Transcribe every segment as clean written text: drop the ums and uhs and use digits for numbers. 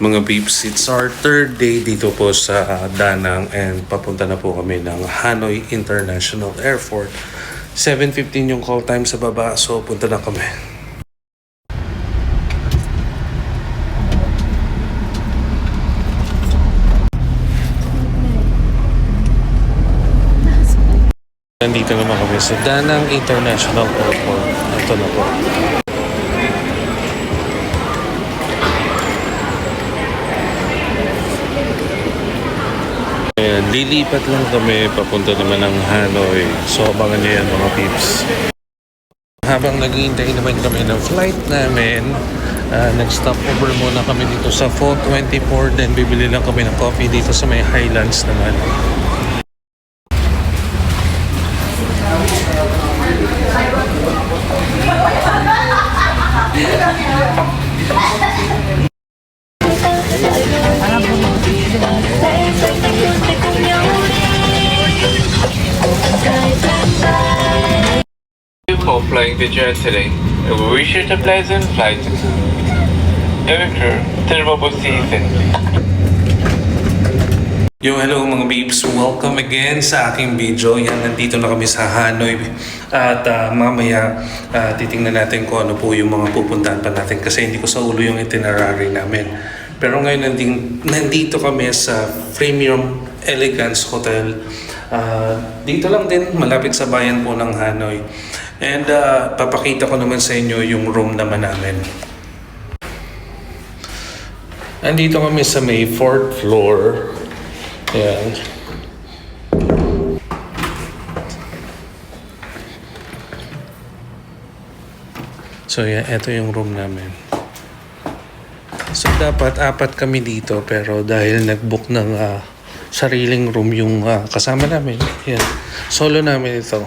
Mga peeps, it's our third day dito po sa Da Nang and papunta na po kami ng Hanoi International Airport. 7:15 yung call time sa baba, so punta na kami. Nandito naman kami sa Da Nang International Airport. Ito na po. Ayan, lilipat lang kami papunta naman ng Hanoi. So abangan niyo yan mga peeps. Habang naghihintay naman kami ng flight namin, nag-stop over muna kami dito sa Pho 24. Then bibili lang kami ng coffee dito sa may Highlands naman. For flying the jet today. We wish you a pleasant flight. Director, turbo season. Yo, hello mga babes. Welcome again sa aking video. Yan, nandito na kami sa Hanoi. At mamaya titingnan natin kung ano po yung mga pupuntahan pa natin kasi hindi ko sa ulo yung itinerary namin. Pero ngayon nandito kami sa Premium Elegance Hotel. Dito lang din, malapit sa bayan po ng Hanoi. And papakita ko naman sa inyo yung room naman namin. Andito kami sa may 4th floor. Ayan. So yan, ito yung room namin. So dapat 4 kami dito pero dahil nag-book ng sariling room yung kasama namin. Yan. Solo namin ito.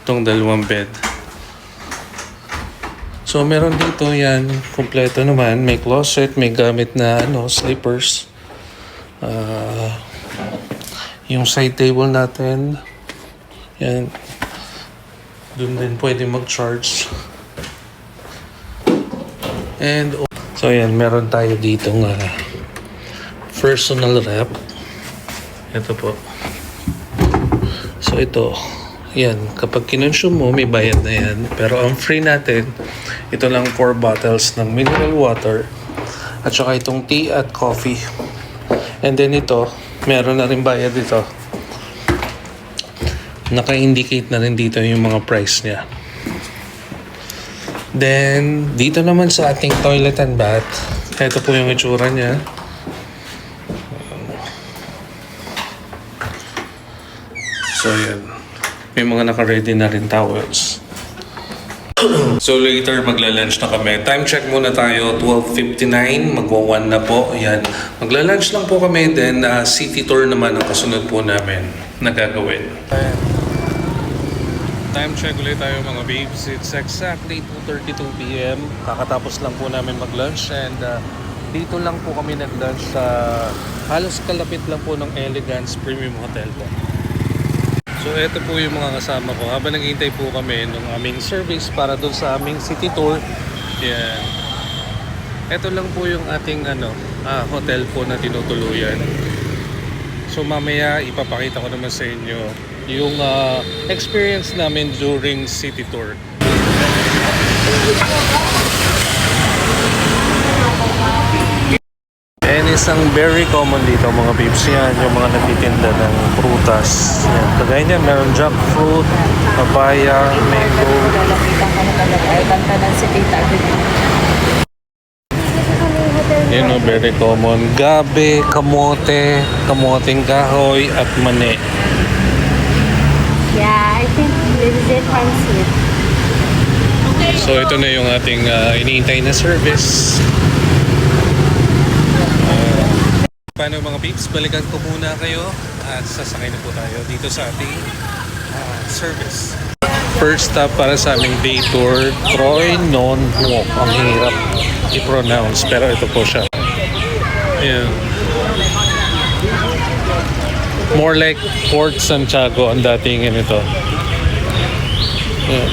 Itong 2 bed. So meron dito yan, kompleto naman, may closet, may gamit na slippers. Yung side table natin, yan. Doon din pwede mag-charge. And so yan, meron tayo dito ng personal rep. Ito po. So ito, yan, kapag kinonsume mo, may bayad na yan. Pero ang free natin, ito lang 4 bottles ng mineral water at saka itong tea at coffee. And then ito, meron na rin bayad dito. Naka-indicate na rin dito yung mga price niya. Then, dito naman sa ating toilet and bath, ito po yung itsura niya. So yan. May mga naka-ready na rin towels. So later magla-lunch na kami. Time check muna tayo, 12:59, magwa-1 na po. Ayan. Magla-lunch lang po kami, then city tour naman ang kasunod po namin na gagawin. Time check ulit tayo mga babes. It's exactly 2:32 p.m. Kakatapos lang po namin mag-lunch and dito lang po kami nag-lunch sa halos kalapit lang po ng Elegance Premium Hotel po. So ito po yung mga kasama ko habang naghihintay po kami ng aming service para doon sa aming city tour. Yan. Ito lang po yung ating hotel po na tinutuluyan. So mamaya ipapakita ko naman sa inyo yung experience namin during city tour. And isang very common dito mga babes, yan yung mga nagtitinda ng prutas. Yan. Kagaya niyan, meron jackfruit, papaya, mango. Yan o, very common. Gabi, kamote, kamoteng kahoy, at mani. Yeah, I think this is it from sweet. So ito na yung ating iniintay na service. Paano mga peeps, balikan ko muna kayo at sasakay na po tayo dito sa ating service. First stop para sa aming day tour, Troy Non Huoc. Ang hirap i-pronounce pero ito po siya. Ayan. More like Port Santiago ang datingin ito. Ayan.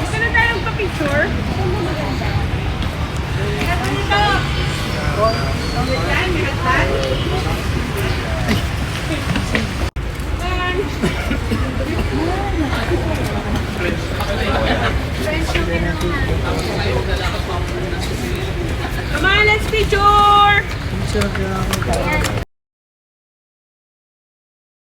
Gusto na tayong pa-picture? Come on, let's picture!